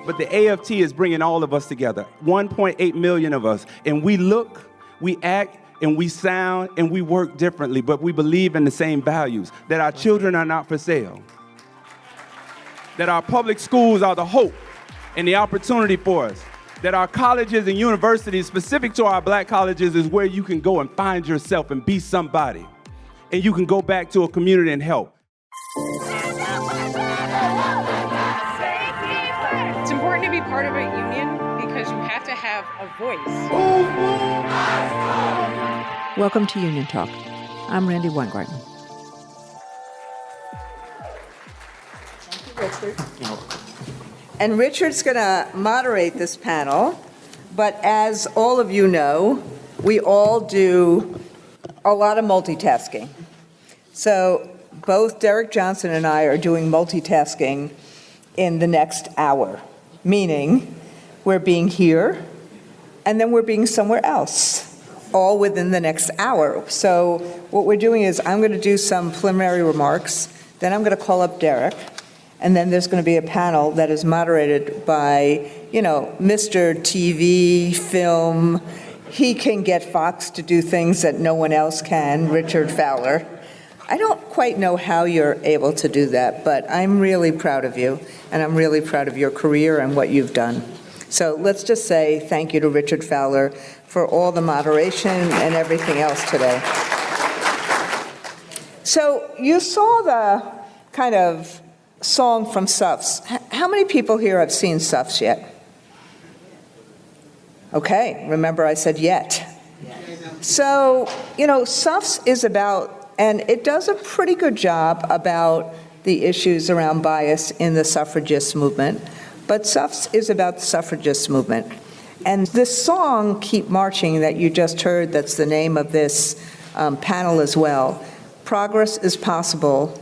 But the AFT is bringing all of us together, 1.8 million of us. And we look, we act, and we sound, and we work differently, but we believe in the same values, that our children are not for sale, that our public schools are the hope and the opportunity for us, that our colleges and universities, specific to our black colleges, is where you can go and find yourself and be somebody. And you can go back to a community and help. It's important to be part of a union because you have to have a voice. Welcome to Union Talk. I'm Randy Weingarten. Thank you, Richard. And Richard's going to moderate this panel, but as all of you know, we all do a lot of multitasking. So both Derek Johnson and I are doing multitasking in the next hour, meaning we're being here and then we're being somewhere else, all within the next hour. So what we're doing is I'm going to do some preliminary remarks, then I'm going to call up Derek, and then there's going to be a panel that is moderated by, Mr. TV, film. He can get Fox to do things that no one else can, Richard Fowler. I don't quite know how you're able to do that, but I'm really proud of you, and I'm really proud of your career and what you've done. So let's just say thank you to Richard Fowler for all the moderation and everything else today. So you saw the kind of song from Suffs. How many people here have seen Suffs yet? Okay, remember I said yet. So, Suffs is about, and it does a pretty good job about the issues around bias in the suffragist movement, but Suffs is about the suffragist movement. And this song, Keep Marching, that you just heard, that's the name of this panel as well, progress is possible.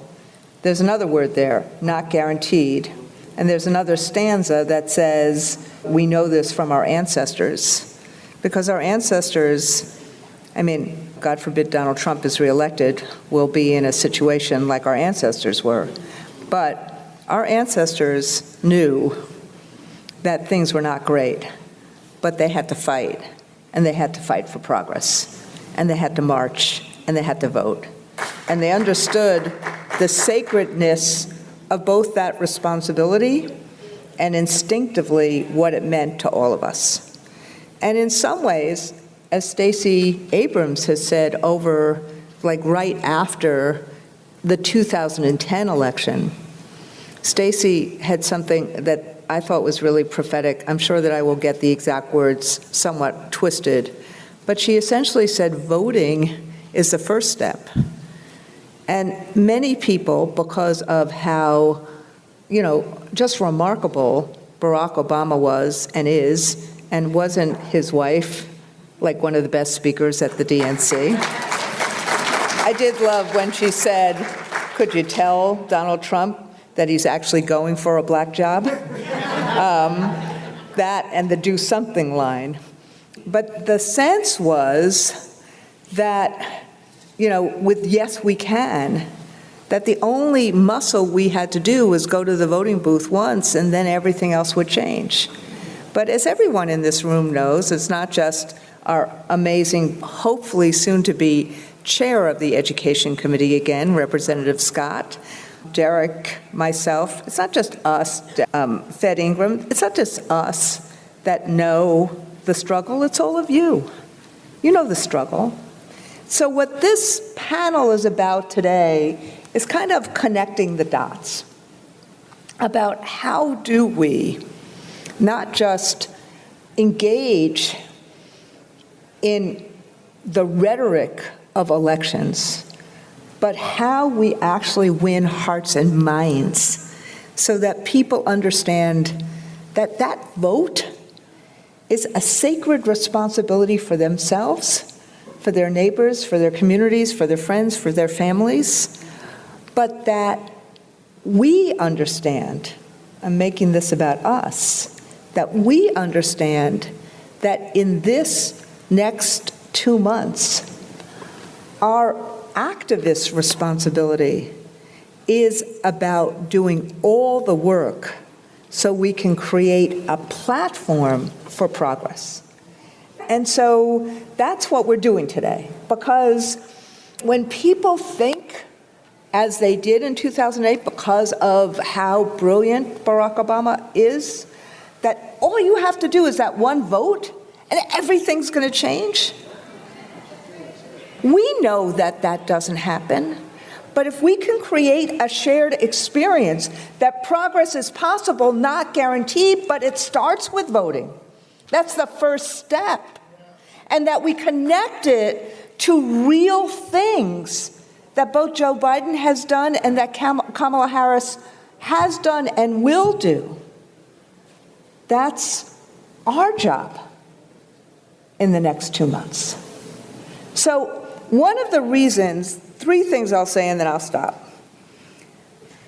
There's another word there, not guaranteed. And there's another stanza that says, we know this from our ancestors. Because our ancestors, God forbid Donald Trump is reelected, will be in a situation like our ancestors were. But our ancestors knew that things were not great, but they had to fight, and they had to fight for progress, and they had to march, and they had to vote. And they understood the sacredness of both that responsibility and instinctively what it meant to all of us. And in some ways, as Stacey Abrams has said over, right after the 2010 election, Stacey had something that I thought was really prophetic. I'm sure that I will get the exact words somewhat twisted, but she essentially said voting is the first step. And many people, because of how, just remarkable Barack Obama was and is, and wasn't his wife like one of the best speakers at the DNC. I did love when she said, could you tell Donald Trump that he's actually going for a black job? That and the do something line. But the sense was that, with yes, we can, that the only muscle we had to do was go to the voting booth once and then everything else would change. But as everyone in this room knows, it's not just our amazing, hopefully soon-to-be chair of the Education Committee again, Representative Scott, Derek, myself. It's not just us, Fed Ingram. It's not just us that know the struggle. It's all of you. You know the struggle. So what this panel is about today is kind of connecting the dots about how do we not just engage in the rhetoric of elections, but how we actually win hearts and minds so that people understand that that vote is a sacred responsibility for themselves, for their neighbors, for their communities, for their friends, for their families, but that we understand, I'm making this about us, that we understand that in this next 2 months, our activist responsibility is about doing all the work so we can create a platform for progress. And so that's what we're doing today, because when people think, as they did in 2008, because of how brilliant Barack Obama is, that all you have to do is that one vote and everything's going to change. We know that that doesn't happen. But if we can create a shared experience that progress is possible, not guaranteed, but it starts with voting. That's the first step. And that we connect it to real things that both Joe Biden has done and that Kamala Harris has done and will do. That's our job in the next 2 months. So one of the reasons, 3 things I'll say and then I'll stop.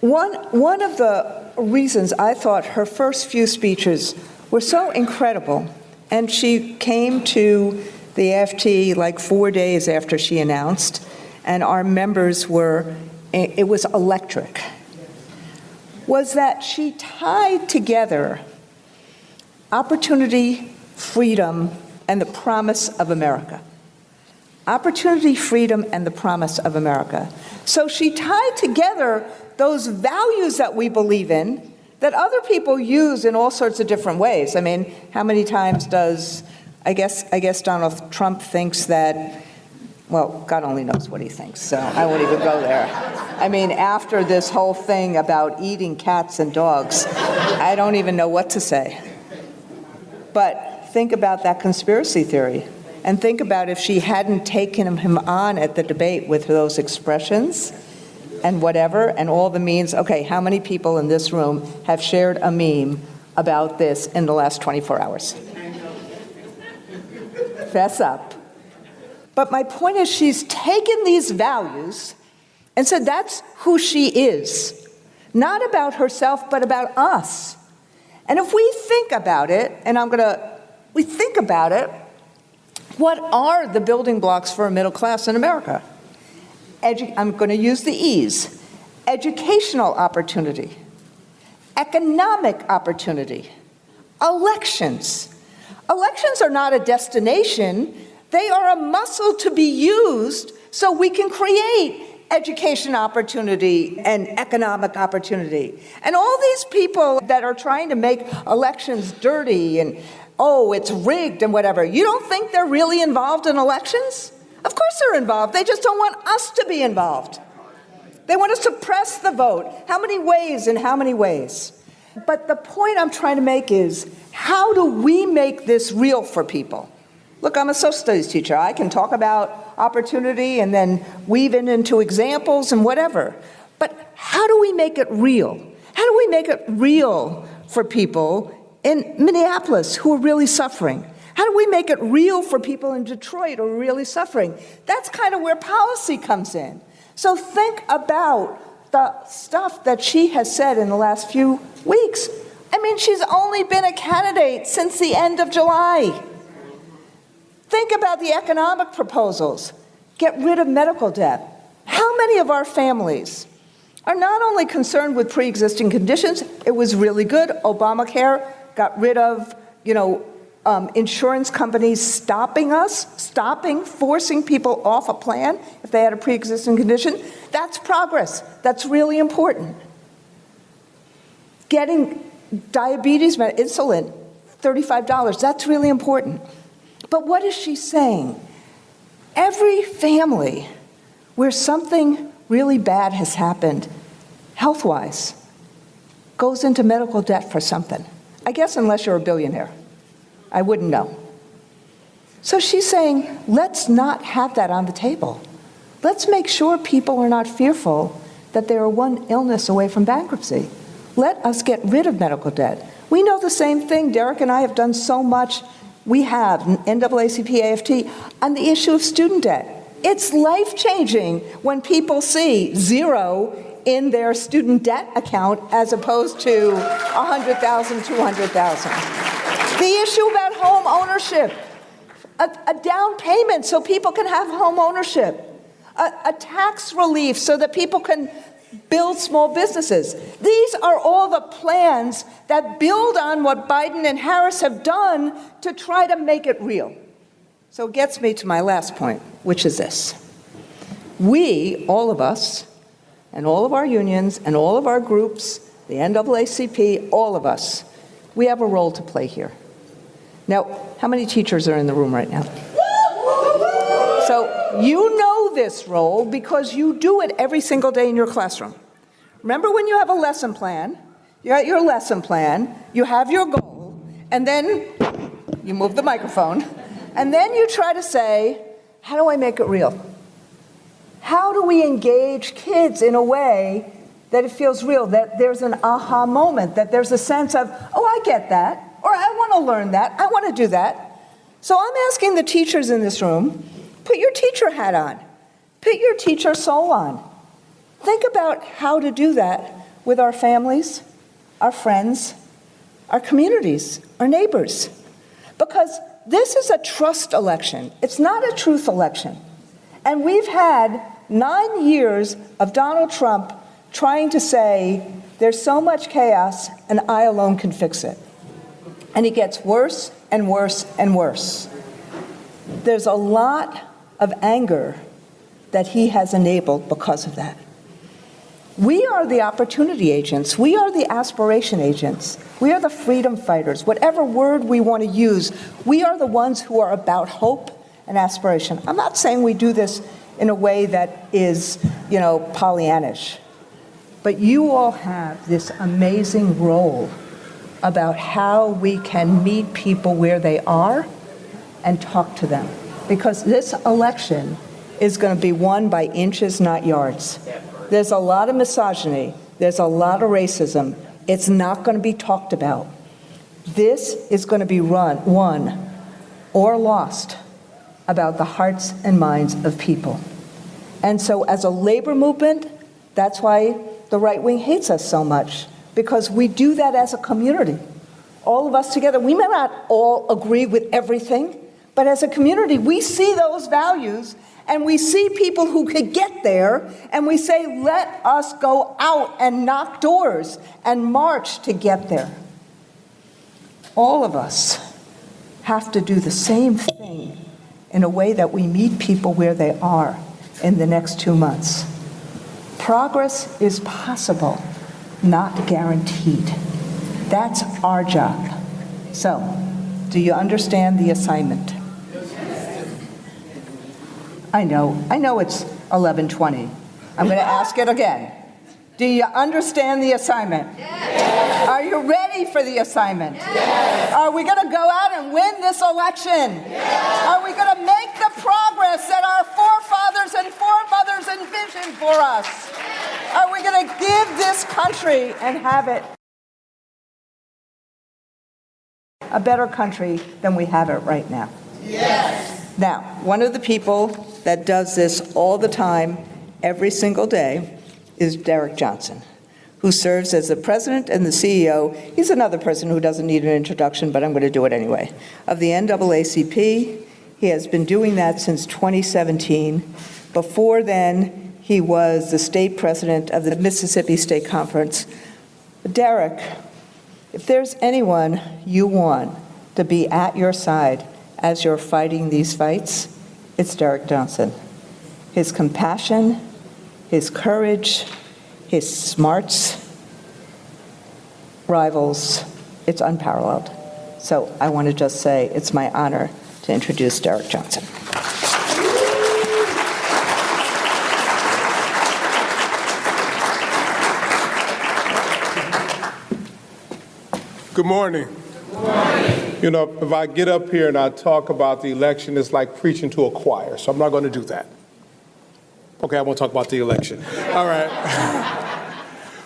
One of the reasons I thought her first few speeches were so incredible, and she came to the AFT like 4 days after she announced, and our members were, it was electric, was that she tied together opportunity, freedom, and the promise of America. Opportunity, freedom, and the promise of America. So she tied together those values that we believe in, that other people use in all sorts of different ways. I mean, how many times does, I guess Donald Trump thinks that, well, God only knows what he thinks, so I won't even go there. I mean, after this whole thing about eating cats and dogs, I don't even know what to say. But think about that conspiracy theory. And think about if she hadn't taken him on at the debate with those expressions and whatever, and all the means. Okay, how many people in this room have shared a meme about this in the last 24 hours? Fess up. But my point is, she's taken these values and said that's who she is. Not about herself, but about us. And if we think about it, and we think about it, what are the building blocks for a middle class in America? I'm going to use the E's. Educational opportunity, economic opportunity, elections. Elections are not a destination. They are a muscle to be used so we can create education opportunity and economic opportunity. And all these people that are trying to make elections dirty and, oh, it's rigged and whatever, you don't think they're really involved in elections? Of course they're involved. They just don't want us to be involved. They want to suppress the vote. How many ways and how many ways? But the point I'm trying to make is, how do we make this real for people? Look, I'm a social studies teacher. I can talk about opportunity and then weave it into examples and whatever. But how do we make it real? How do we make it real for people in Minneapolis who are really suffering? How do we make it real for people in Detroit who are really suffering? That's kind of where policy comes in. So think about the stuff that she has said in the last few weeks. I mean, she's only been a candidate since the end of July. Think about the economic proposals. Get rid of medical debt. How many of our families are not only concerned with pre-existing conditions, it was really good. Obamacare got rid of, insurance companies forcing people off a plan if they had a pre-existing condition. That's progress. That's really important. Getting diabetes, insulin, $35, that's really important. But what is she saying? Every family where something really bad has happened, health-wise, goes into medical debt for something. I guess unless you're a billionaire. I wouldn't know. So she's saying, let's not have that on the table. Let's make sure people are not fearful that they are one illness away from bankruptcy. Let us get rid of medical debt. We know the same thing. Derek and I have done so much. We have NAACP, AFT on the issue of student debt. It's life-changing when people see 0 in their student debt account as opposed to 100,000, 200,000. The issue about home ownership, a down payment so people can have home ownership, a tax relief so that people can build small businesses. These are all the plans that build on what Biden and Harris have done to try to make it real. So it gets me to my last point, which is this. We, all of us, and all of our unions, and all of our groups, the NAACP, all of us, we have a role to play here. Now, how many teachers are in the room right now? So you know this role because you do it every single day in your classroom. Remember when you have a lesson plan, you got your lesson plan, you have your goal, and then you move the microphone, and then you try to say, how do I make it real? How do we engage kids in a way that it feels real, that there's an aha moment, that there's a sense of, oh, I get that, or I want to learn that, I want to do that. So I'm asking the teachers in this room, put your teacher hat on. Put your teacher soul on. Think about how to do that with our families, our friends, our communities, our neighbors. Because this is a trust election. It's not a truth election. And we've had 9 years of Donald Trump trying to say, there's so much chaos and I alone can fix it. And it gets worse and worse and worse. There's a lot of anger that he has enabled because of that. We are the opportunity agents. We are the aspiration agents. We are the freedom fighters. Whatever word we want to use, we are the ones who are about hope and aspiration. I'm not saying we do this in a way that is, Pollyannish. But you all have this amazing role about how we can meet people where they are and talk to them. Because this election is going to be won by inches, not yards. There's a lot of misogyny. There's a lot of racism. It's not going to be talked about. This is going to be won or lost about the hearts and minds of people. And so as a labor movement, that's why the right wing hates us so much, because we do that as a community. All of us together, we may not all agree with everything, but as a community, we see those values and we see people who could get there, and we say, let us go out and knock doors and march to get there. All of us have to do the same thing in a way that we meet people where they are in the next 2 months. Progress is possible, not guaranteed. That's our job. So, do you understand the assignment? I know it's 11:20. I'm going to ask it again. Do you understand the assignment? Yes. Are you ready for the assignment? Yes. Are we going to go out and win this election? Yes. Are we going to make the progress that our forefathers and foremothers envisioned for us? Yes. Are we going to give this country and have it a better country than we have it right now? Yes. Now, one of the people that does this all the time, every single day, is Derek Johnson, who serves as the president and the CEO. He's another person who doesn't need an introduction, but I'm going to do it anyway, of the NAACP. He has been doing that since 2017. Before then, he was the state president of the Mississippi State Conference. Derek, if there's anyone you want to be at your side as you're fighting these fights, it's Derek Johnson. His compassion, his courage, his smarts, rivals, it's unparalleled. So I want to just say it's my honor to introduce Derek Johnson. Good morning. Good morning. If I get up here and I talk about the election, it's like preaching to a choir, so I'm not going to do that. Okay, I won't talk about the election. All right.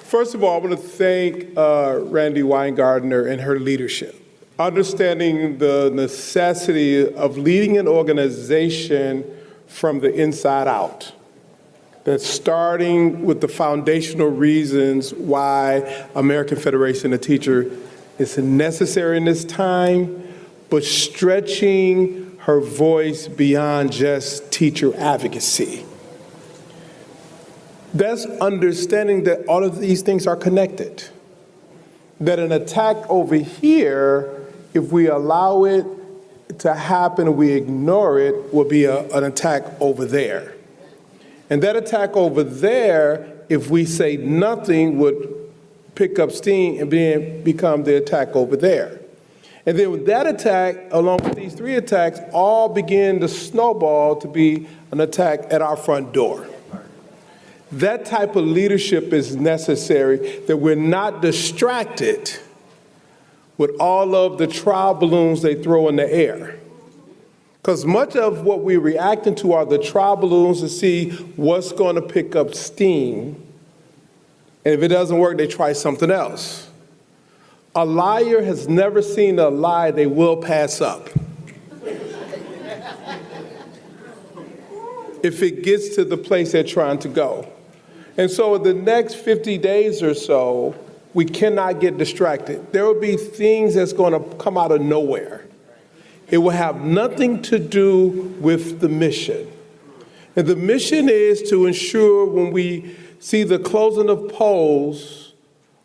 First of all, I want to thank Randi Weingartner and her leadership. Understanding the necessity of leading an organization from the inside out. That's starting with the foundational reasons why American Federation of Teachers is necessary in this time, but stretching her voice beyond just teacher advocacy. That's understanding that all of these things are connected. That an attack over here, if we allow it to happen and we ignore it, will be an attack over there. And that attack over there, if we say nothing, would pick up steam and become the attack over there. And then with that attack, along with these three attacks, all begin to snowball to be an attack at our front door. That type of leadership is necessary, that we're not distracted with all of the trial balloons they throw in the air. Because much of what we're reacting to are the trial balloons to see what's going to pick up steam. And if it doesn't work, they try something else. A liar has never seen a lie they will pass up. If it gets to the place they're trying to go. And so in the next 50 days or so, we cannot get distracted. There will be things that's going to come out of nowhere. It will have nothing to do with the mission. And the mission is to ensure when we see the closing of polls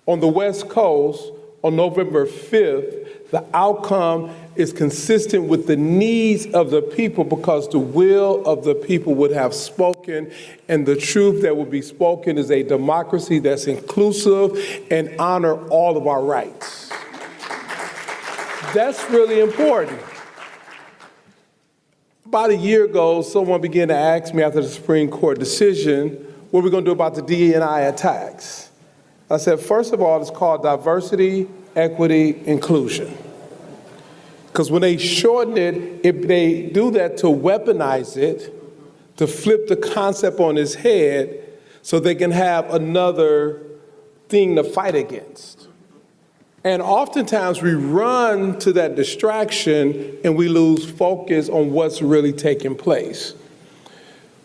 on the West Coast on November 5th, the outcome is consistent with the needs of the people because the will of the people would have spoken, and the truth that will be spoken is a democracy that's inclusive and honor all of our rights. That's really important. About a year ago, someone began to ask me after the Supreme Court decision, what are we going to do about the D&I attacks? I said, first of all, it's called diversity, equity, inclusion. Because when they shorten it, if they do that to weaponize it, to flip the concept on its head, so they can have another thing to fight against. And oftentimes we run to that distraction and we lose focus on what's really taking place.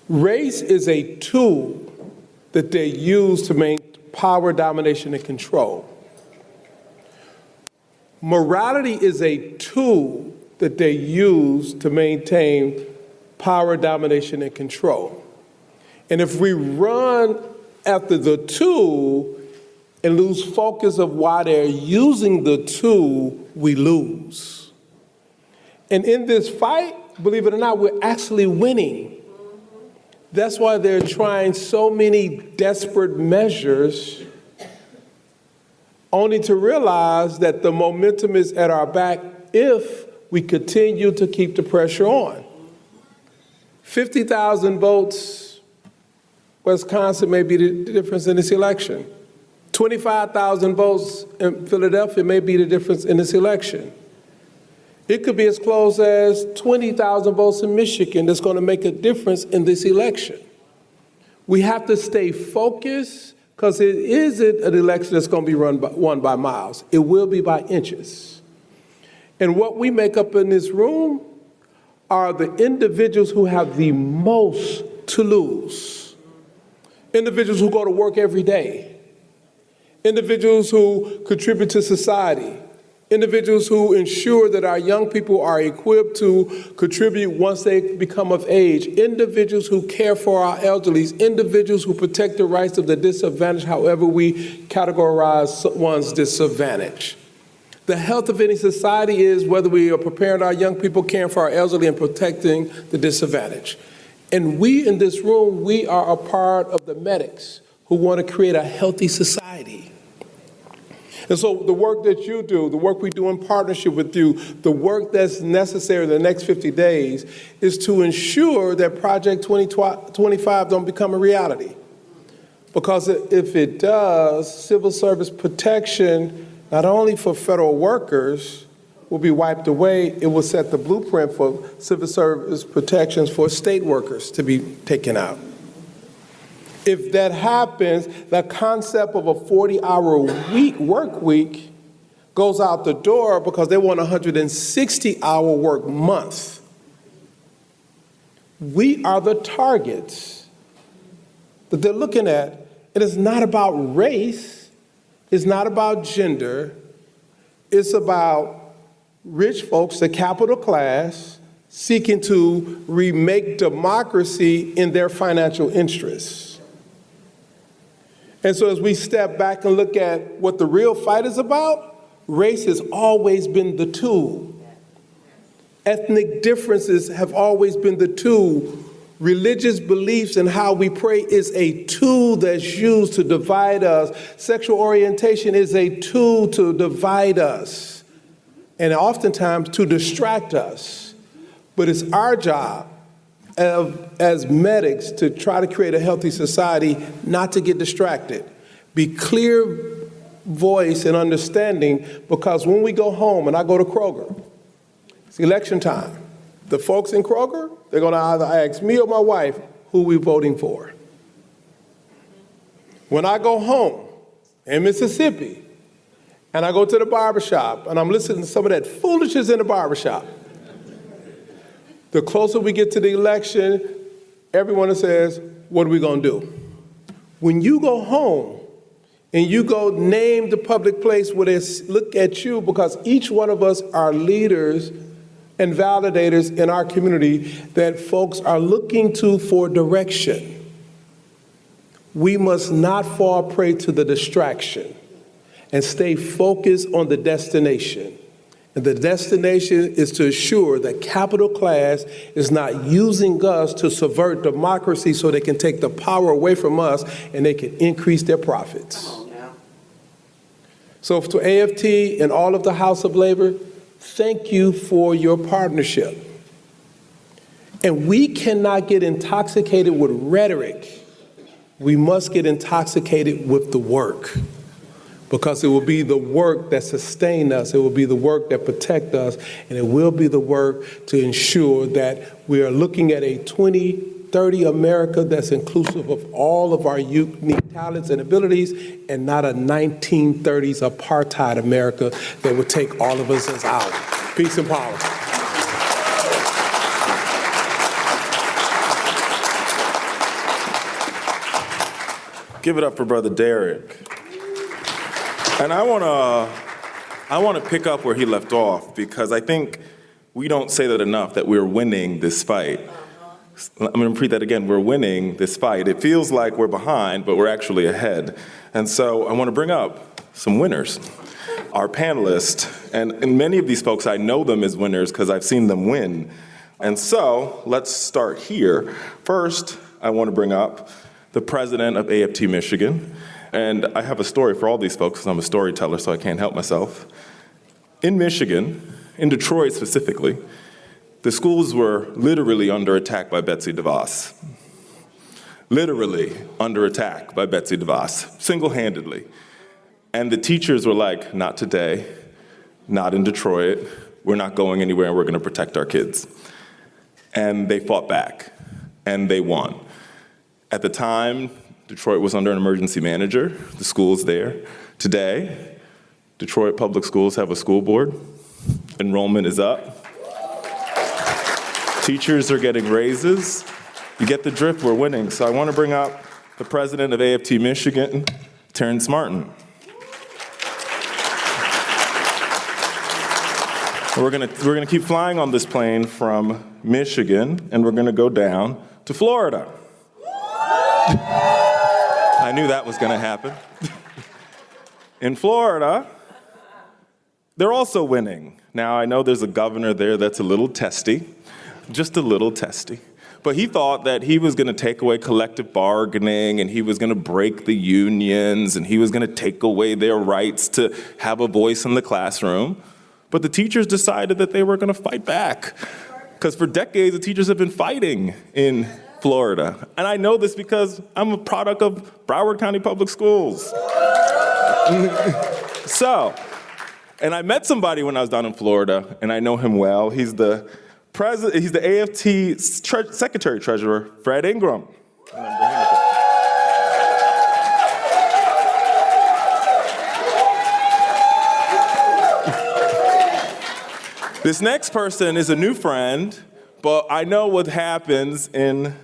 Race is a tool that they use to maintain power, domination, and control. Morality is a tool that they use to maintain power, domination, and control. And if we run after the tool and lose focus of why they're using the tool, we lose. And in this fight, believe it or not, we're actually winning. That's why they're trying so many desperate measures, only to realize that the momentum is at our back if we continue to keep the pressure on. 50,000 votes, Wisconsin may be the difference in this election. 25,000 votes in Philadelphia may be the difference in this election. It could be as close as 20,000 votes in Michigan that's going to make a difference in this election. We have to stay focused because it isn't an election that's going to be won by miles. It will be by inches. And what we make up in this room are the individuals who have the most to lose. Individuals who go to work every day. Individuals who contribute to society. Individuals who ensure that our young people are equipped to contribute once they become of age. Individuals who care for our elderlies. Individuals who protect the rights of the disadvantaged, however we categorize one's disadvantage. The health of any society is whether we are preparing our young people, caring for our elderly, and protecting the disadvantaged. And we in this room, we are a part of the medics who want to create a healthy society. And so the work that you do, the work we do in partnership with you, the work that's necessary in the next 50 days is to ensure that Project 2025 don't become a reality. Because if it does, civil service protection, not only for federal workers, will be wiped away, it will set the blueprint for civil service protections for state workers to be taken out. If that happens, the concept of a 40-hour work week goes out the door because they want a 160-hour work month. We are the targets that they're looking at. It is not about race. It's not about gender. It's about rich folks, the capital class, seeking to remake democracy in their financial interests. And so as we step back and look at what the real fight is about, race has always been the tool. Ethnic differences have always been the tool. Religious beliefs and how we pray is a tool that's used to divide us. Sexual orientation is a tool to divide us, and oftentimes to distract us. But it's our job as medics to try to create a healthy society, not to get distracted. Be clear voice and understanding, because when we go home, and I go to Kroger, it's election time. The folks in Kroger, they're going to either ask me or my wife who we're voting for. When I go home in Mississippi and I go to the barbershop and I'm listening to some of that foolishness in the barbershop, the closer we get to the election, everyone says, what are we going to do? When you go home and you go name the public place where they look at you, because each one of us are leaders and validators in our community that folks are looking to for direction. We must not fall prey to the distraction and stay focused on the destination. And the destination is to assure that capital class is not using us to subvert democracy so they can take the power away from us and they can increase their profits. So to AFT and all of the House of Labor, thank you for your partnership. And we cannot get intoxicated with rhetoric. We must get intoxicated with the work, because it will be the work that sustains us, it will be the work that protects us, and it will be the work to ensure that we are looking at a 2030 America that's inclusive of all of our unique talents and abilities, and not a 1930s apartheid America that would take all of us as out. Peace and power. Give it up for Brother Derek. And I want to pick up where he left off, because I think we don't say that enough, that we're winning this fight. I'm going to repeat that again. We're winning this fight. It feels like we're behind, but we're actually ahead. And so I want to bring up some winners, our panelists. And many of these folks, I know them as winners because I've seen them win. And so let's start here. First, I want to bring up the president of AFT Michigan. And I have a story for all these folks because I'm a storyteller, so I can't help myself. In Michigan, in Detroit specifically, the schools were literally under attack by Betsy DeVos. Literally under attack by Betsy DeVos, single-handedly. And the teachers were like, not today, not in Detroit, we're not going anywhere, we're going to protect our kids. And they fought back, and they won. At the time, Detroit was under an emergency manager, the schools there. Today, Detroit public schools have a school board. Enrollment is up. Teachers are getting raises. You get the drift, we're winning. So I want to bring up the president of AFT Michigan, Terrence Martin. We're gonna keep flying on this plane from Michigan, and we're gonna go down to Florida. I knew that was gonna happen. In Florida, they're also winning. Now, I know there's a governor there that's a little testy, just a little testy. But he thought that he was gonna take away collective bargaining, and he was gonna break the unions, and he was gonna take away their rights to have a voice in the classroom. But the teachers decided that they were gonna fight back. Because for decades, the teachers have been fighting in Florida. And I know this because I'm a product of Broward County Public Schools. And I met somebody when I was down in Florida, and I know him well. He's the AFT Secretary Treasurer, Fred Ingram. This next person is a new friend, but I know what happens in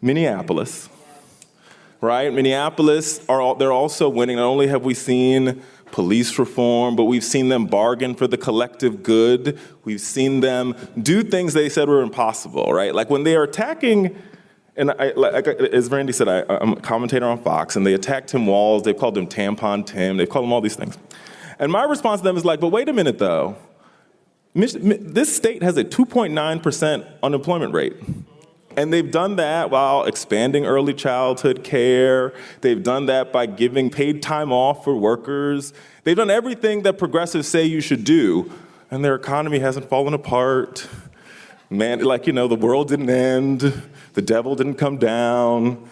Minneapolis, right? Minneapolis, they're also winning. Not only have we seen police reform, but we've seen them bargain for the collective good. We've seen them do things they said were impossible, right? Like when they are attacking And as Randy said, I'm a commentator on Fox, and they attacked Tim Walz. They've called him Tampon Tim. They've called him all these things. And my response to them is like, but wait a minute, though. This state has a 2.9% unemployment rate. And they've done that while expanding early childhood care. They've done that by giving paid time off for workers. They've done everything that progressives say you should do, and their economy hasn't fallen apart. Man, the world didn't end. The devil didn't come down.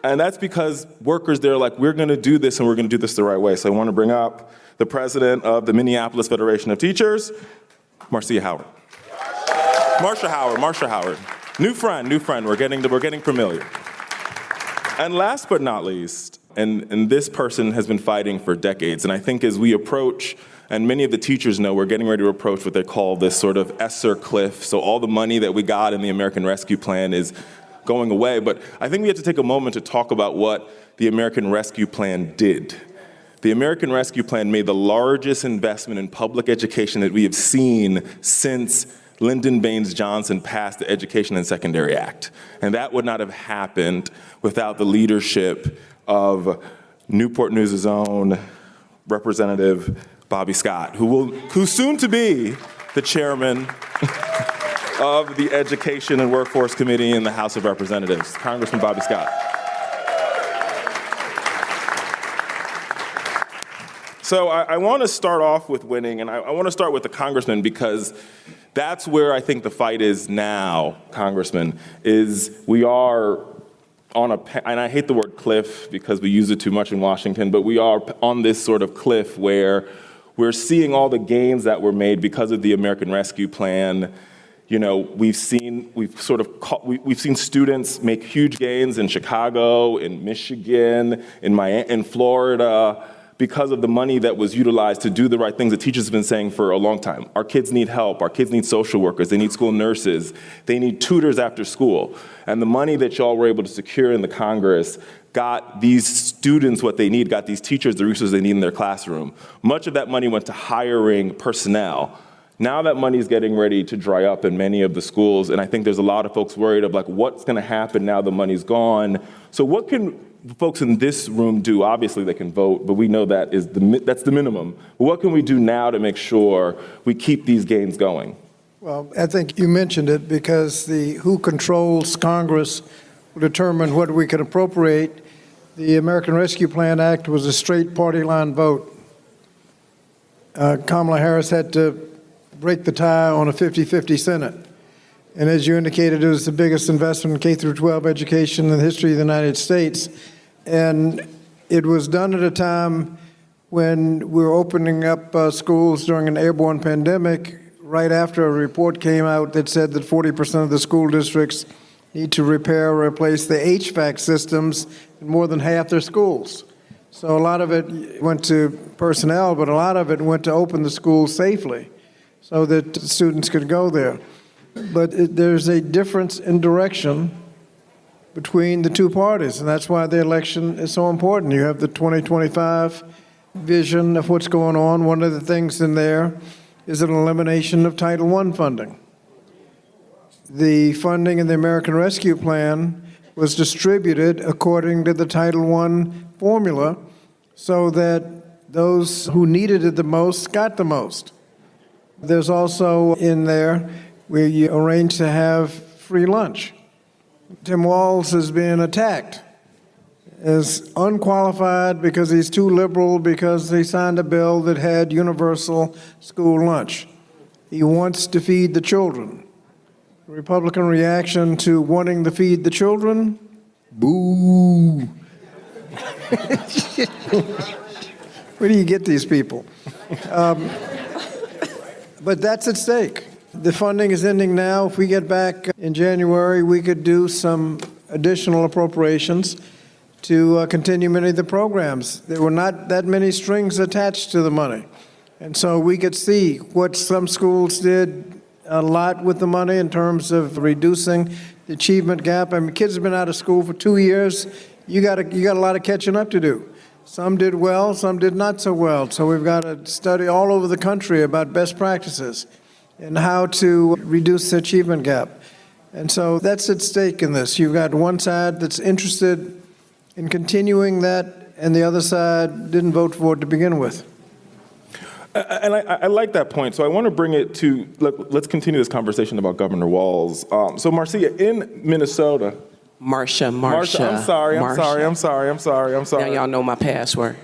And that's because workers, they're like, we're going to do this, and we're going to do this the right way. So I want to bring up the president of the Minneapolis Federation of Teachers, Marcia Howard. Marsha Howard. New friend. We're getting familiar. And last but not least, and this person has been fighting for decades, and I think as we approach, and many of the teachers know, we're getting ready to approach what they call this sort of ESSER cliff. So all the money that we got in the American Rescue Plan is going away. But I think we have to take a moment to talk about what the American Rescue Plan did. The American Rescue Plan made the largest investment in public education that we have seen since Lyndon Baines Johnson passed the Education and Secondary Act. And that would not have happened without the leadership of Newport News' own Representative Bobby Scott, who's soon to be the chairman of the Education and Workforce Committee in the House of Representatives, Congressman Bobby Scott. So I want to start off with winning, and I want to start with the congressman because that's where I think the fight is now, Congressman, is we are on and I hate the word cliff because we use it too much in Washington, but we are on this sort of cliff where we're seeing all the gains that were made because of the American Rescue Plan. We've seen students make huge gains in Chicago, in Michigan, in Florida, because of the money that was utilized to do the right things that teachers have been saying for a long time. Our kids need help. Our kids need social workers. They need school nurses. They need tutors after school. And the money that y'all were able to secure in the Congress got these students what they need, got these teachers the resources they need in their classroom. Much of that money went to hiring personnel. Now that money is getting ready to dry up in many of the schools, and I think there's a lot of folks worried of what's going to happen now the money's gone. So what can folks in this room do? Obviously they can vote, but we know that's the minimum. But what can we do now to make sure we keep these gains going? Well, I think you mentioned it because who controls Congress will determine what we can appropriate. The American Rescue Plan Act was a straight party line vote. Kamala Harris had to break the tie on a 50-50 Senate. And as you indicated, it was the biggest investment in K-12 education in the history of the United States. And it was done at a time when we were opening up schools during an airborne pandemic, right after a report came out that said that 40% of the school districts need to repair or replace the HVAC systems in more than half their schools. So a lot of it went to personnel, but a lot of it went to open the schools safely so that students could go there. But there's a difference in direction between the two parties, and that's why the election is so important. You have the 2025 vision of what's going on. One of the things in there is an elimination of Title I funding. The funding in the American Rescue Plan was distributed according to the Title I formula so that those who needed it the most got the most. There's also in there where you arrange to have free lunch. Tim Walz has been attacked as unqualified because he's too liberal, because he signed a bill that had universal school lunch. He wants to feed the children. The Republican reaction to wanting to feed the children? Boo. Where do you get these people? But that's at stake. The funding is ending now. If we get back in January, we could do some additional appropriations to continue many of the programs. There were not that many strings attached to the money. And so we could see what some schools did a lot with the money in terms of reducing the achievement gap. I mean, kids have been out of school for 2 years. You got a lot of catching up to do. Some did well, some did not so well. So we've got to study all over the country about best practices and how to reduce the achievement gap. And so that's at stake in this. You've got one side that's interested in continuing that, and the other side didn't vote for it to begin with. And I like that point. So I want to bring it to, let's continue this conversation about Governor Walz. So Marcia, in Minnesota. Marcia. I'm sorry. Now y'all know my password.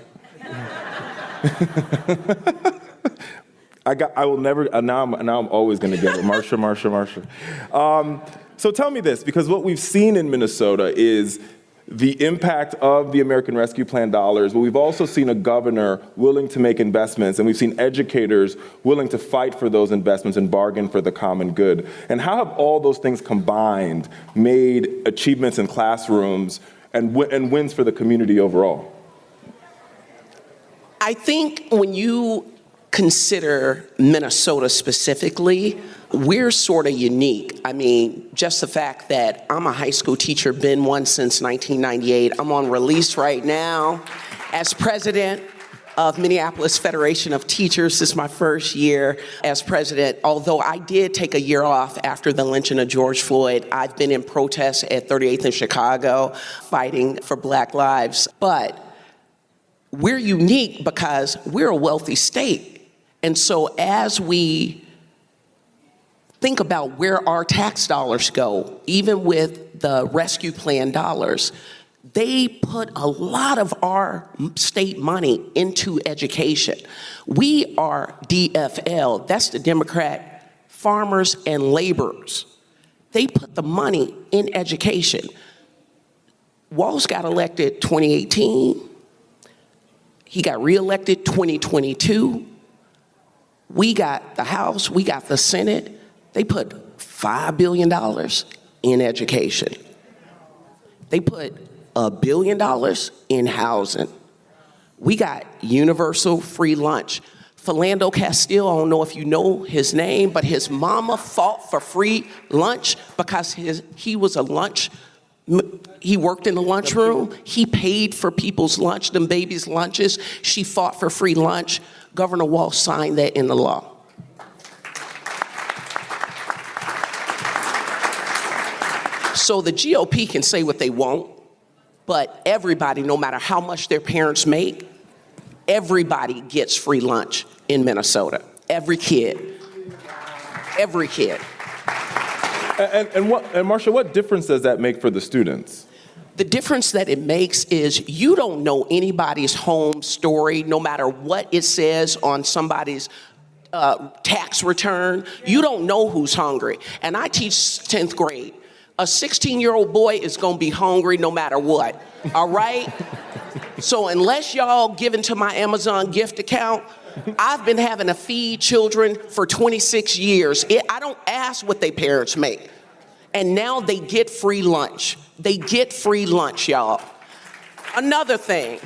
I will never, now I'm always going to get it. Marcia. So tell me this, because what we've seen in Minnesota is the impact of the American Rescue Plan dollars, but we've also seen a governor willing to make investments, and we've seen educators willing to fight for those investments and bargain for the common good. And how have all those things combined made achievements in classrooms and wins for the community overall? I think when you consider Minnesota specifically, we're sort of unique. I mean, just the fact that I'm a high school teacher, been one since 1998. I'm on release right now as president of Minneapolis Federation of Teachers. This is my first year as president. Although I did take a year off after the lynching of George Floyd, I've been in protest at 38th in Chicago, fighting for Black lives. But we're unique because we're a wealthy state. And so as we think about where our tax dollars go, even with the rescue plan dollars, they put a lot of our state money into education. We are DFL, that's the Democrat Farmers and Laborers. They put the money in education. Walz got elected 2018. He got reelected 2022. We got the House, we got the Senate. They put $5 billion in education. They put $1 billion in housing. We got universal free lunch. Philando Castile, I don't know if you know his name, but his mama fought for free lunch because he was a lunch. He worked in the lunchroom. He paid for people's lunch, them babies' lunches. She fought for free lunch. Governor Walz signed that into law. So the GOP can say what they want, but everybody, no matter how much their parents make, everybody gets free lunch in Minnesota. Every kid. Every kid. And Marcia, what difference does that make for the students? The difference that it makes is you don't know anybody's home story, no matter what it says on somebody's tax return. You don't know who's hungry. And I teach 10th grade. A 16-year-old boy is going to be hungry no matter what, all right? So unless y'all give into my Amazon gift account, I've been having to feed children for 26 years. I don't ask what their parents make. And now they get free lunch. They get free lunch, y'all. Another thing,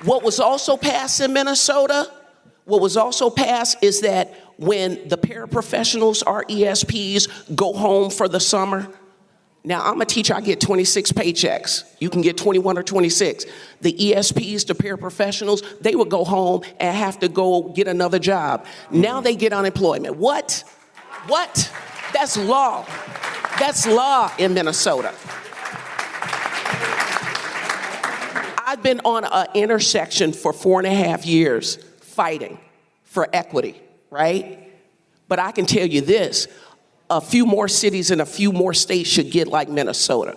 what was also passed in Minnesota, is that when the paraprofessionals, our ESPs, go home for the summer, now I'm a teacher, I get 26 paychecks. You can get 21 or 26. The ESPs, the paraprofessionals, they would go home and have to go get another job. Now they get unemployment. What? That's law. That's law in Minnesota. I've been on an intersection for 4.5 years fighting for equity, right? But I can tell you this, a few more cities and a few more states should get like Minnesota.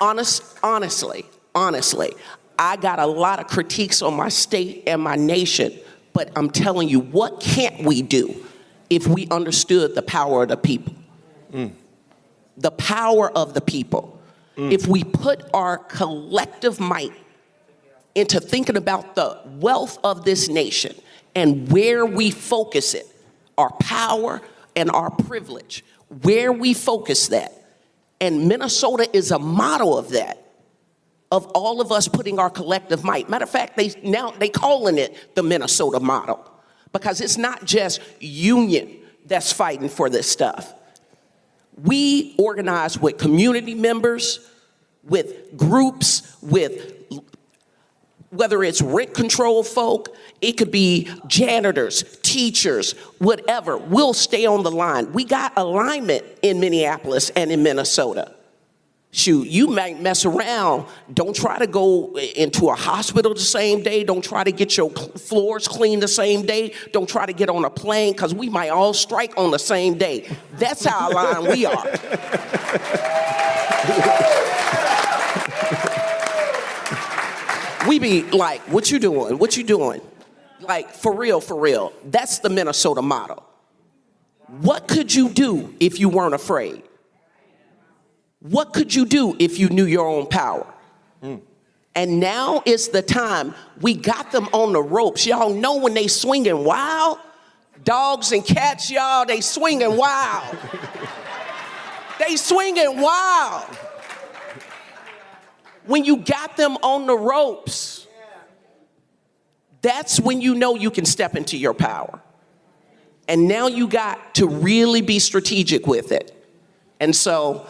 Honestly, I got a lot of critiques on my state and my nation, but I'm telling you, what can't we do if we understood the power of the people? The power of the people. If we put our collective might into thinking about the wealth of this nation and where we focus it, our power and our privilege, where we focus that. And Minnesota is a model of that, of all of us putting our collective might. Matter of fact, they calling it the Minnesota model, because it's not just union that's fighting for this stuff. We organize with community members, with groups, with whether it's rent control folk, it could be janitors, teachers, whatever. We'll stay on the line. We got alignment in Minneapolis and in Minnesota. Shoot, you might mess around. Don't try to go into a hospital the same day. Don't try to get your floors cleaned the same day. Don't try to get on a plane, because we might all strike on the same day. That's how aligned we are. We be like, what you doing? What you doing? Like, for real, for real. That's the Minnesota model. What could you do if you weren't afraid? What could you do if you knew your own power? And now is the time. We got them on the ropes. Y'all know when they swinging wild? Dogs and cats, y'all, they swinging wild. They swinging wild. When you got them on the ropes, that's when you know you can step into your power. And now you got to really be strategic with it. And so,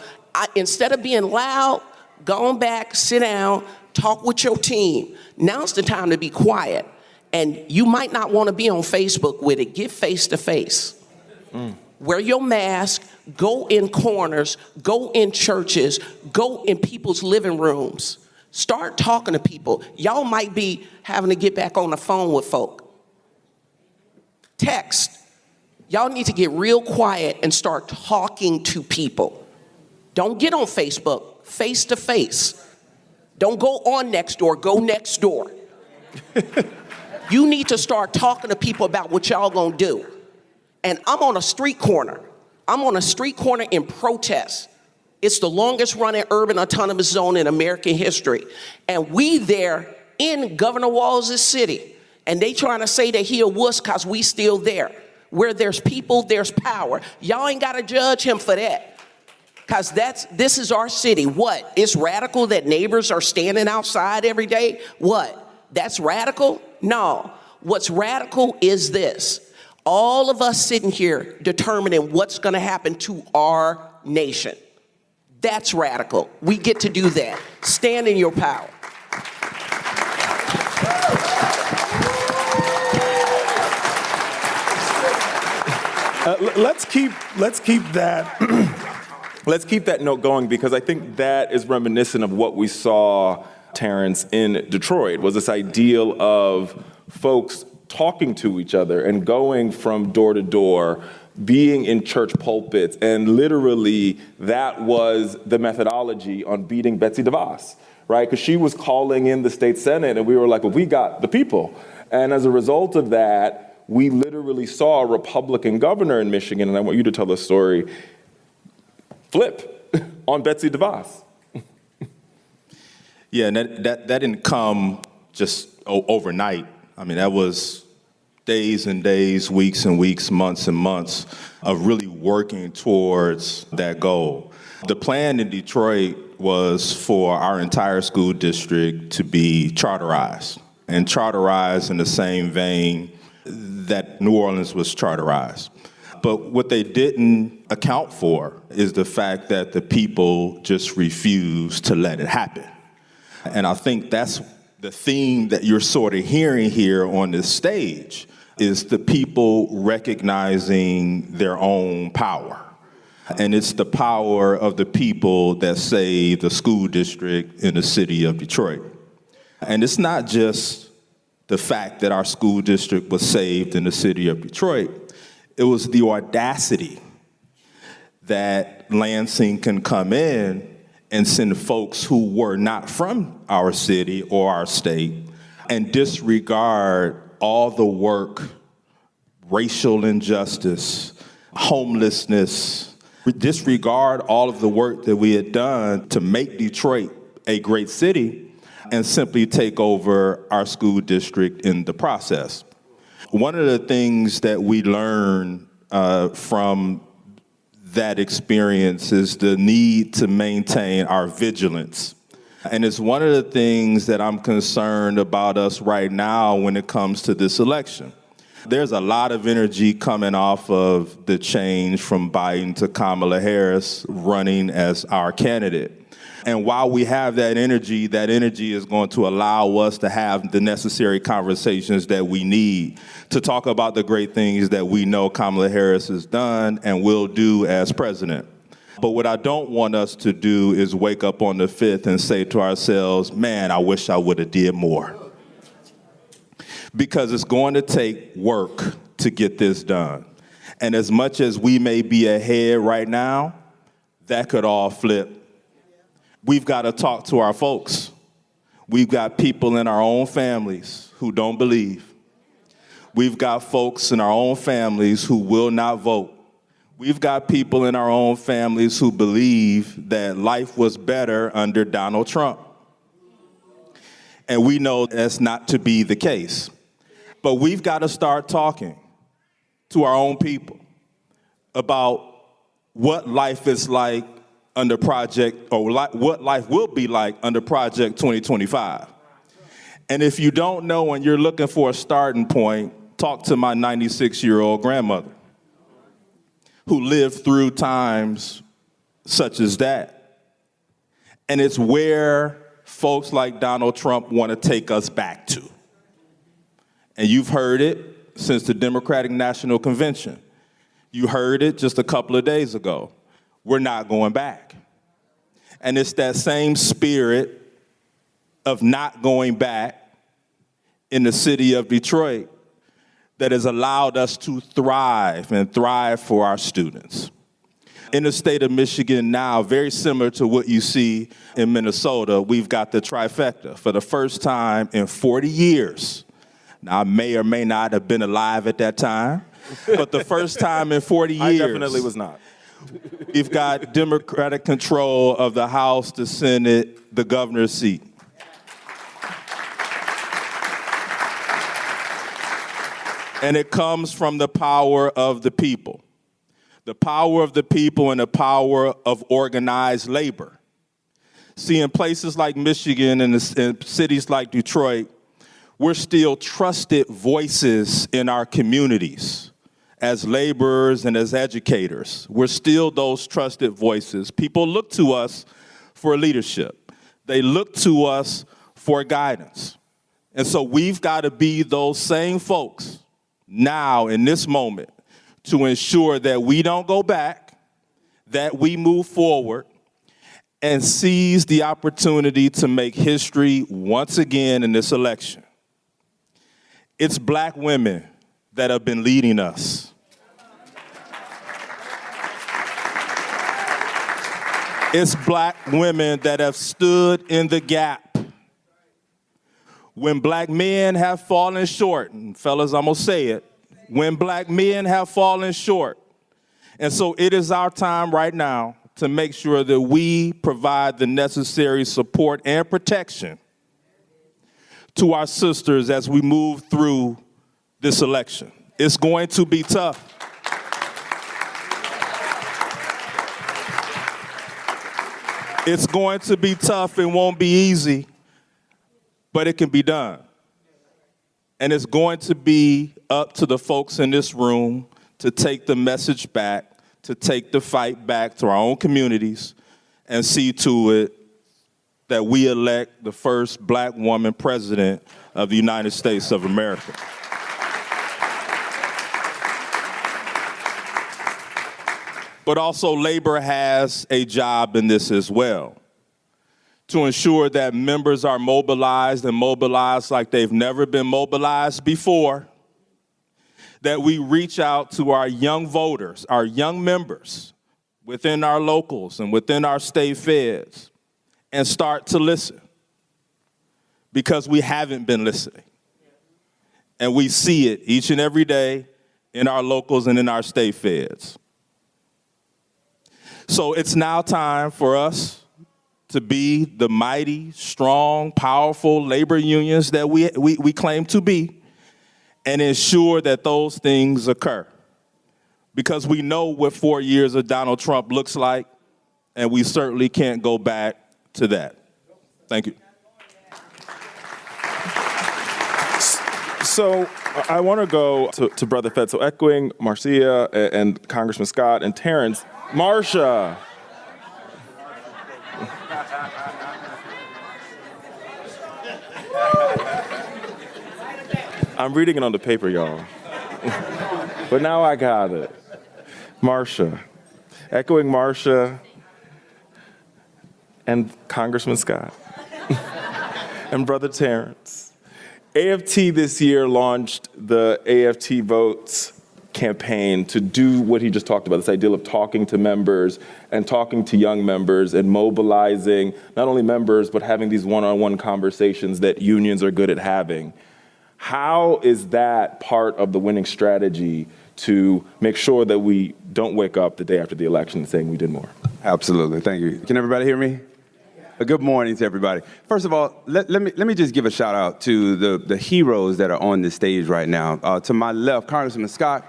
instead of being loud, go back, sit down, talk with your team. Now's the time to be quiet. And you might not want to be on Facebook with it. Get face to face. Wear your mask, go in corners, go in churches, go in people's living rooms. Start talking to people. Y'all might be having to get back on the phone with folk. Text. Y'all need to get real quiet and start talking to people. Don't get on Facebook, face to face. Don't go on Nextdoor, go next door. You need to start talking to people about what y'all gonna do. And I'm on a street corner. I'm on a street corner in protest. It's the longest running urban autonomous zone in American history. And we there in Governor Walz' city. And they trying to say that he a wuss because we still there. Where there's people, there's power. Y'all ain't gotta judge him for that. Because this is our city. What? It's radical that neighbors are standing outside every day? What? That's radical? No. What's radical is this. All of us sitting here determining what's going to happen to our nation. That's radical. We get to do that. Stand in your power. Let's keep that. Let's keep that note going, because I think that is reminiscent of what we saw, Terrence, in Detroit, was this ideal of folks talking to each other and going from door to door, being in church pulpits, and literally that was the methodology on beating Betsy DeVos, right? Because she was calling in the state Senate, and we were like, well, we got the people. And as a result of that, we literally saw a Republican governor in Michigan, and I want you to tell the story, flip on Betsy DeVos. Yeah, and that didn't come just overnight. I mean, that was days and days, weeks and weeks, months and months of really working towards that goal. The plan in Detroit was for our entire school district to be charterized, and charterized in the same vein that New Orleans was charterized. But what they didn't account for is the fact that the people just refused to let it happen. And I think that's the theme that you're sort of hearing here on this stage, is the people recognizing their own power. And it's the power of the people that save the school district in the city of Detroit. And it's not just the fact that our school district was saved in the city of Detroit. It was the audacity that Lansing can come in and send folks who were not from our city or our state and disregard all the work, racial injustice, homelessness, disregard all of the work that we had done to make Detroit a great city, and simply take over our school district in the process. One of the things that we learned from that experience is the need to maintain our vigilance. And it's one of the things that I'm concerned about us right now when it comes to this election. There's a lot of energy coming off of the change from Biden to Kamala Harris running as our candidate. And while we have that energy is going to allow us to have the necessary conversations that we need to talk about the great things that we know Kamala Harris has done and will do as president. But what I don't want us to do is wake up on the 5th and say to ourselves, man, I wish I would have did more. Because it's going to take work to get this done. And as much as we may be ahead right now, that could all flip. We've got to talk to our folks. We've got people in our own families who don't believe. We've got folks in our own families who will not vote. We've got people in our own families who believe that life was better under Donald Trump. And we know that's not to be the case. But we've got to start talking to our own people about what life is like under Project, or what life will be like under Project 2025. And if you don't know and you're looking for a starting point, talk to my 96-year-old grandmother who lived through times such as that. And it's where folks like Donald Trump want to take us back to. And you've heard it since the Democratic National Convention. You heard it just a couple of days ago. We're not going back. And it's that same spirit of not going back in the city of Detroit that has allowed us to thrive and thrive for our students. In the state of Michigan now, very similar to what you see in Minnesota, we've got the trifecta. For the first time in 40 years, now I may or may not have been alive at that time, but the first time in 40 years. I definitely was not. We've got Democratic control of the House, the Senate, the governor's seat. And it comes from the power of the people. The power of the people and the power of organized labor. See, in places like Michigan and in cities like Detroit, we're still trusted voices in our communities. As laborers and as educators, we're still those trusted voices. People look to us for leadership. They look to us for guidance. And so we've got to be those same folks now in this moment to ensure that we don't go back, that we move forward and seize the opportunity to make history once again in this election. It's black women that have been leading us. It's black women that have stood in the gap. When black men have fallen short, and fellas, I'm gonna say it, when black men have fallen short. And so it is our time right now to make sure that we provide the necessary support and protection to our sisters as we move through this election. It's going to be tough. It's going to be tough. It won't be easy, but it can be done. And it's going to be up to the folks in this room to take the message back, to take the fight back to our own communities and see to it that we elect the first black woman president of the United States of America. But also labor has a job in this as well, to ensure that members are mobilized and mobilized like they've never been mobilized before, that we reach out to our young voters, our young members within our locals and within our state feds and start to listen, because we haven't been listening. And we see it each and every day in our locals and in our state feds. So it's now time for us to be the mighty, strong, powerful labor unions that we claim to be and ensure that those things occur. Because we know what 4 years of Donald Trump looks like, and we certainly can't go back to that. Thank you. So I want to go to Brother Fed. So echoing Marcia and Congressman Scott and Terrence, Marsha. I'm reading it on the paper, y'all. But now I got it. Marsha. Echoing Marsha and Congressman Scott and Brother Terrence. AFT this year launched the AFT Votes campaign to do what he just talked about, this idea of talking to members and talking to young members and mobilizing not only members, but having these one-on-one conversations that unions are good at having. How is that part of the winning strategy to make sure that we don't wake up the day after the election saying we did more? Absolutely. Thank you. Can everybody hear me? Good morning to everybody. First of all, let me just give a shout out to the heroes that are on this stage right now. To my left, Congressman Scott,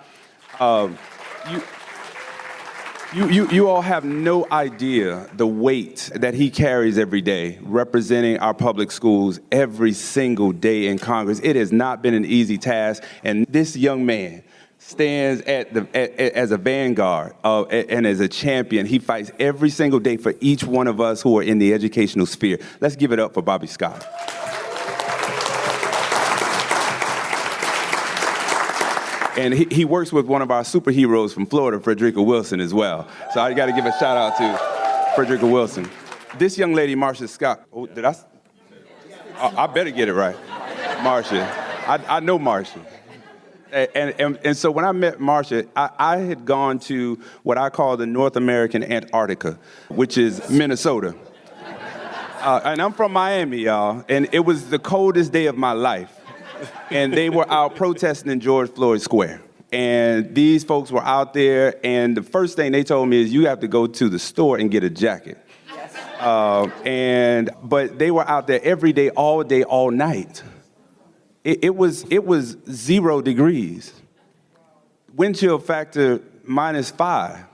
you all have no idea the weight that he carries every day, representing our public schools every single day in Congress. It has not been an easy task, and this young man stands as a vanguard and as a champion. He fights every single day for each one of us who are in the educational sphere. Let's give it up for Bobby Scott. And he works with one of our superheroes from Florida, Frederica Wilson, as well. So I got to give a shout out to Frederica Wilson. This young lady, Marsha Scott, I better get it right. Marsha. I know Marsha. And so when I met Marsha, I had gone to what I call the North American Antarctica, which is Minnesota. And I'm from Miami, y'all, and it was the coldest day of my life. And they were out protesting in George Floyd Square. And these folks were out there, and the first thing they told me is you have to go to the store and get a jacket. Yes. But they were out there every day, all night. It was 0 degrees. Wind chill factor -5.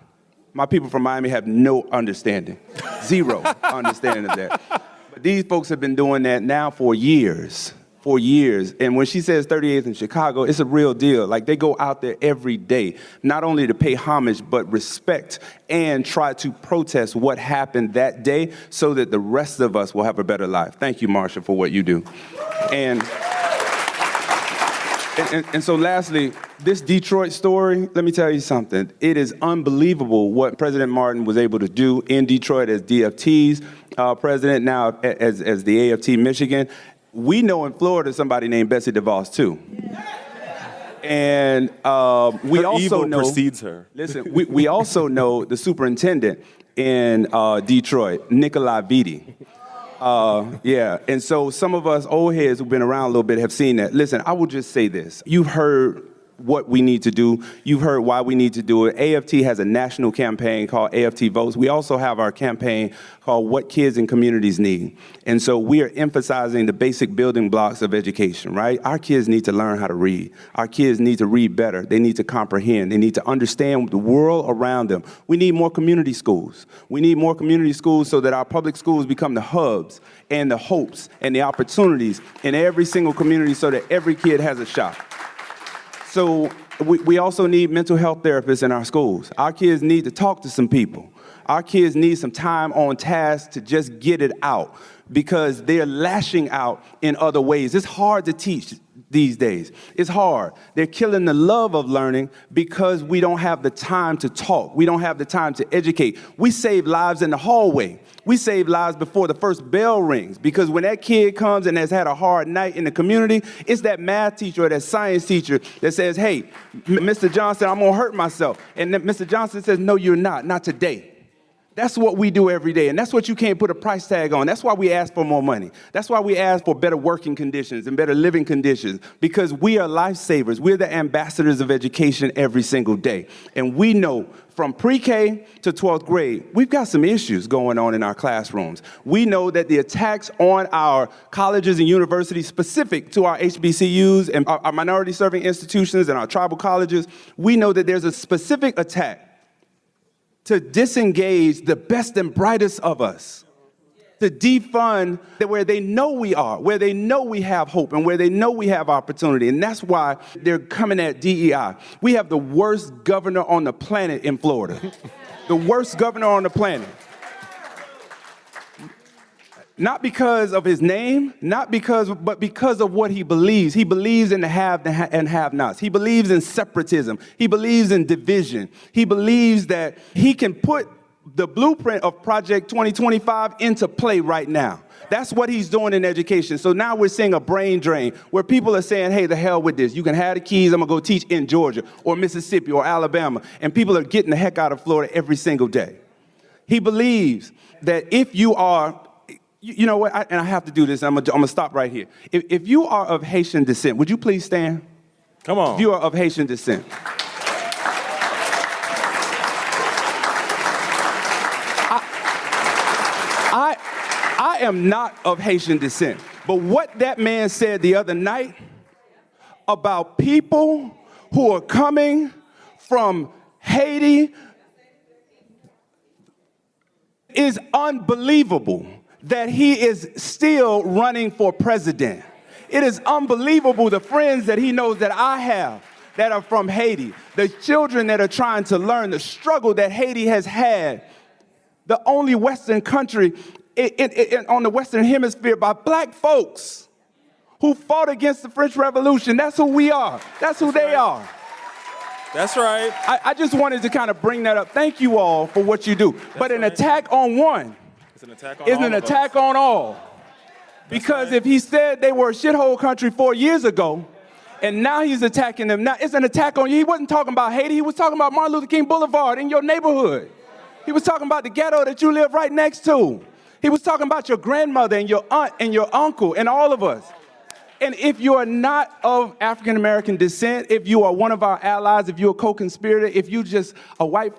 My people from Miami have no understanding. 0 understanding of that. But these folks have been doing that now for years. And when she says 38th in Chicago, it's a real deal. Like, they go out there every day, not only to pay homage, but respect and try to protest what happened that day so that the rest of us will have a better life. Thank you, Marsha, for what you do. And so lastly, this Detroit story, let me tell you something. It is unbelievable what President Martin was able to do in Detroit as DFT's president, now as the AFT Michigan. We know in Florida somebody named Betsy DeVos, too. And we her also evil know precedes her. Listen, we also know the superintendent in Detroit, Nikolai Vitti. Yeah, and so some of us old heads who've been around a little bit have seen that. Listen, I will just say this. You've heard what we need to do. You've heard why we need to do it. AFT has a national campaign called AFT Votes. We also have our campaign called What Kids and Communities Need. And so we are emphasizing the basic building blocks of education, right? Our kids need to learn how to read. Our kids need to read better. They need to comprehend. They need to understand the world around them. We need more community schools. We need more community schools so that our public schools become the hubs and the hopes and the opportunities in every single community so that every kid has a shot. So we also need mental health therapists in our schools. Our kids need to talk to some people. Our kids need some time on task to just get it out because they're lashing out in other ways. It's hard to teach these days. It's hard. They're killing the love of learning because we don't have the time to talk. We don't have the time to educate. We save lives in the hallway. We save lives before the first bell rings because when that kid comes and has had a hard night in the community, it's that math teacher or that science teacher that says, hey, Mr. Johnson, I'm going to hurt myself. And then Mr. Johnson says, no, you're not today. That's what we do every day, and that's what you can't put a price tag on. That's why we ask for more money. That's why we ask for better working conditions and better living conditions, because we are lifesavers. We're the ambassadors of education every single day. And we know from pre-K to 12th grade, we've got some issues going on in our classrooms. We know that the attacks on our colleges and universities specific to our HBCUs and our minority-serving institutions and our tribal colleges, we know that there's a specific attack to disengage the best and brightest of us, to defund where they know we are, where they know we have hope, and where they know we have opportunity. And that's why they're coming at DEI. We have the worst governor on the planet in Florida. The worst governor on the planet. Not because of his name, but because of what he believes. He believes in the have and have-nots. He believes in separatism. He believes in division. He believes that he can put the blueprint of Project 2025 into play right now. That's what he's doing in education. So now we're seeing a brain drain where people are saying, hey, the hell with this. You can have the keys. I'm going to go teach in Georgia or Mississippi or Alabama. And people are getting the heck out of Florida every single day. He believes that if you are, you know what, and I have to do this. I'm going to stop right here. If you are of Haitian descent, would you please stand? Come on. If you are of Haitian descent. I am not of Haitian descent, but what that man said the other night about people who are coming from Haiti is unbelievable, that he is still running for president. It is unbelievable the friends that he knows that I have that are from Haiti, the children that are trying to learn, the struggle that Haiti has had, the only Western country on the Western Hemisphere by black folks who fought against the French Revolution. That's who we are. That's who they are. That's right. I just wanted to kind of bring that up. Thank you all for what you do. But an attack on one is an attack on all. Because if he said they were a shithole country 4 years ago, and now he's attacking them, now it's an attack on you. He wasn't talking about Haiti. He was talking about Martin Luther King Boulevard in your neighborhood. He was talking about the ghetto that you live right next to. He was talking about your grandmother and your aunt and your uncle and all of us. And if you are not of African-American descent, if you are one of our allies, if you're a co-conspirator, if you're just a white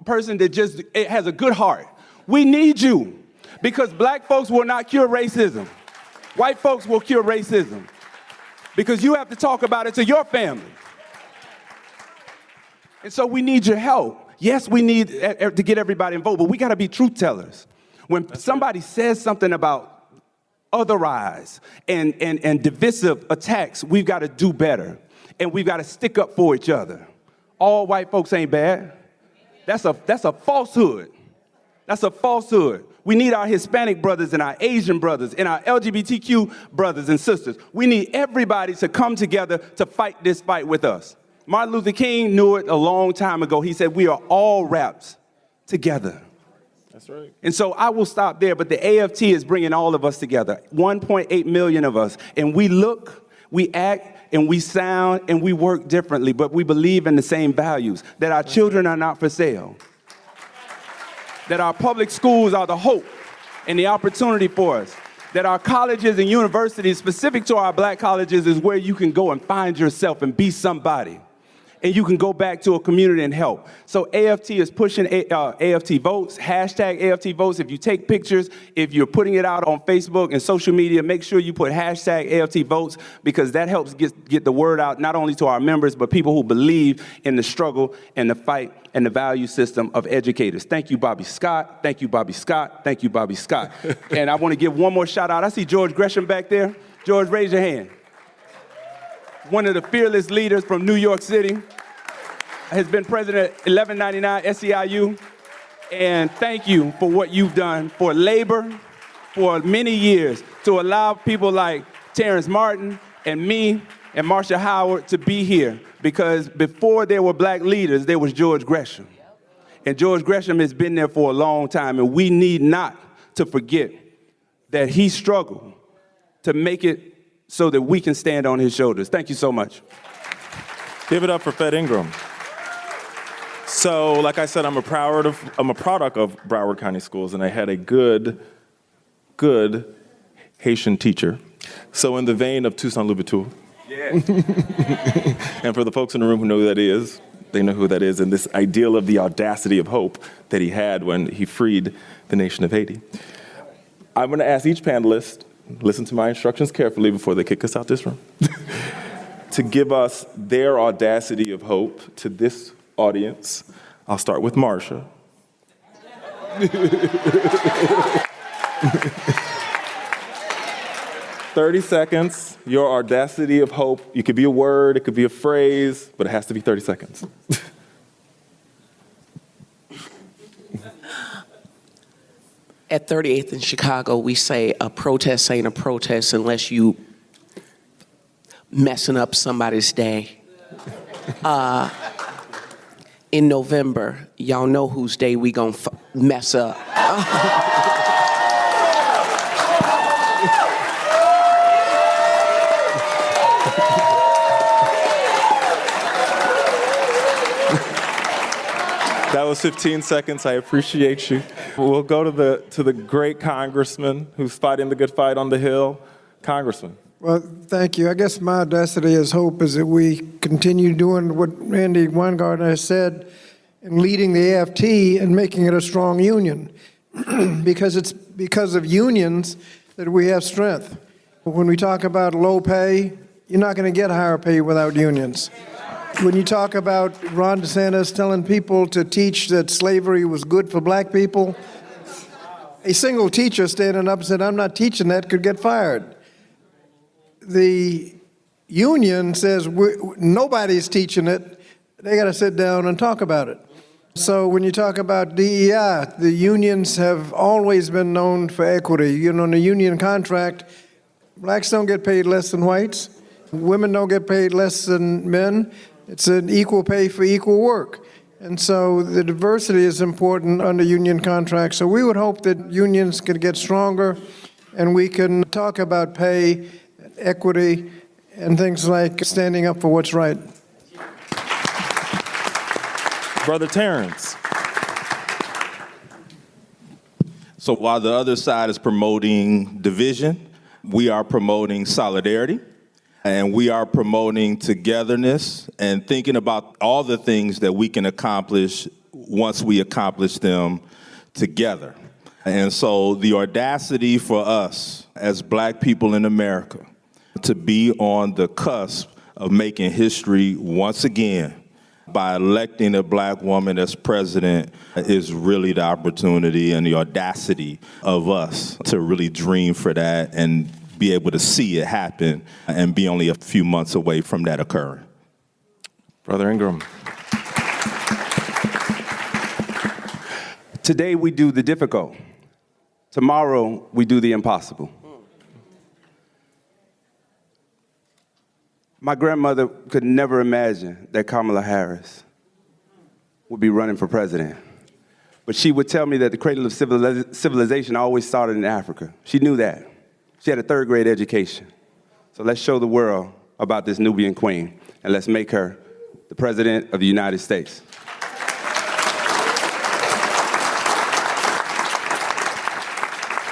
person that just has a good heart, we need you. Because black folks will not cure racism. White folks will cure racism. Because you have to talk about it to your family. And so we need your help. Yes, we need to get everybody involved, but we got to be truth tellers. When somebody says something about otherize and divisive attacks, we've got to do better. And we've got to stick up for each other. All white folks ain't bad. That's a falsehood. That's a falsehood. We need our Hispanic brothers and our Asian brothers and our LGBTQ brothers and sisters. We need everybody to come together to fight this fight with us. Martin Luther King knew it a long time ago. He said, we are all wrapped together. That's right. And so I will stop there, but the AFT is bringing all of us together, 1.8 million of us. And we look, we act, and we sound, and we work differently, but we believe in the same values, that our children are not for sale, that our public schools are the hope and the opportunity for us, that our colleges and universities, specific to our black colleges, is where you can go and find yourself and be somebody. And you can go back to a community and help. So AFT is pushing AFT Votes, hashtag AFT Votes. If you take pictures, if you're putting it out on Facebook and social media, make sure you put hashtag AFT Votes, because that helps get the word out not only to our members, but people who believe in the struggle and the fight and the value system of educators. Thank you, Bobby Scott. Thank you, Bobby Scott. Thank you, Bobby Scott. And I want to give one more shout out. I see George Gresham back there. George, raise your hand. One of the fearless leaders from New York City, has been president at 1199 SEIU. And thank you for what you've done for labor for many years to allow people like Terrence Martin and me and Marsha Howard to be here. Because before there were black leaders, there was George Gresham. And George Gresham has been there for a long time, and we need not to forget that he struggled to make it so that we can stand on his shoulders. Thank you so much. Give it up for Fed Ingram. So, like I said, I'm a product of Broward County Schools, and I had a good Haitian teacher. So in the vein of Toussaint Louverture, yeah. and for the folks in the room who know who that is, they know who that is, and this ideal of the audacity of hope that he had when he freed the nation of Haiti. I'm going to ask each panelist, listen to my instructions carefully before they kick us out this room, to give us their audacity of hope to this audience. I'll start with Marsha. 30 seconds, your audacity of hope. It could be a word, it could be a phrase, but it has to be 30 seconds. At 38th in Chicago, we say a protest ain't a protest unless you messing up somebody's day. In November, y'all know whose day we gonna mess up. That was 15 seconds. I appreciate you. We'll go to the great congressman who's fighting the good fight on the Hill. Congressman. Well, thank you. I guess my audacity as hope is that we continue doing what Randy Weingarten has said and leading the AFT and making it a strong union. Because it's because of unions that we have strength. When we talk about low pay, you're not going to get higher pay without unions. When you talk about Ron DeSantis telling people to teach that slavery was good for black people, a single teacher standing up and said, I'm not teaching that, could get fired. The union says nobody's teaching it. They got to sit down and talk about it. So when you talk about DEI, the unions have always been known for equity. You know, in the union contract, blacks don't get paid less than whites. Women don't get paid less than men. It's an equal pay for equal work. And so the diversity is important under union contracts. So we would hope that unions could get stronger and we can talk about pay, equity, and things like standing up for what's right. Brother Terrence. So while the other side is promoting division, we are promoting solidarity. And we are promoting togetherness and thinking about all the things that we can accomplish once we accomplish them together. And so the audacity for us as black people in America to be on the cusp of making history once again by electing a black woman as president is really the opportunity and the audacity of us to really dream for that and be able to see it happen and be only a few months away from that occurring. Brother Ingram. Today we do the difficult. Tomorrow we do the impossible. My grandmother could never imagine that Kamala Harris would be running for president. But she would tell me that the cradle of civilization always started in Africa. She knew that. She had a third-grade education. So let's show the world about this Nubian queen, and let's make her the President of the United States.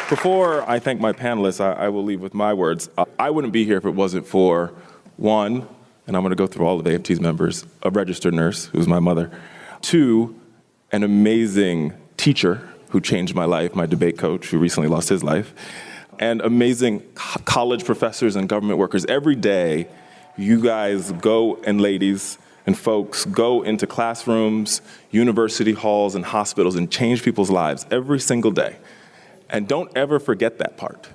Before I thank my panelists, I will leave with my words. I wouldn't be here if it wasn't for, one, and I'm going to go through all of AFT's members, a registered nurse, who's my mother. Two, an amazing teacher who changed my life, my debate coach, who recently lost his life. And amazing college professors and government workers. Every day, you guys go, and ladies and folks, go into classrooms, university halls, and hospitals and change people's lives every single day. And don't ever forget that part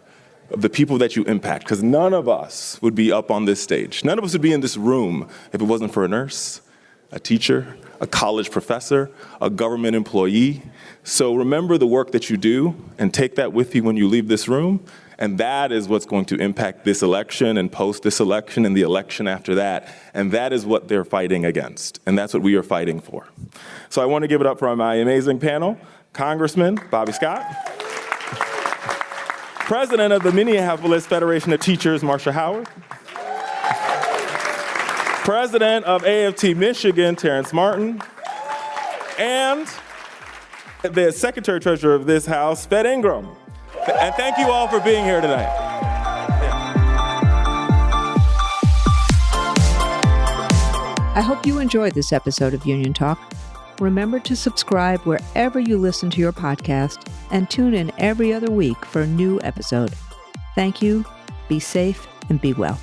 of the people that you impact, because none of us would be up on this stage. None of us would be in this room if it wasn't for a nurse, a teacher, a college professor, a government employee. So remember the work that you do and take that with you when you leave this room. And that is what's going to impact this election and post this election and the election after that. And that is what they're fighting against. And that's what we are fighting for. So I want to give it up for my amazing panel. Congressman Bobby Scott. President of the Minneapolis Federation of Teachers, Marsha Howard. President of AFT Michigan, Terrence Martin. And the Secretary-Treasurer of this House, Fed Ingram. And thank you all for being here tonight. I hope you enjoyed this episode of Union Talk. Remember to subscribe wherever you listen to your podcast and tune in every other week for a new episode. Thank you, be safe, and be well.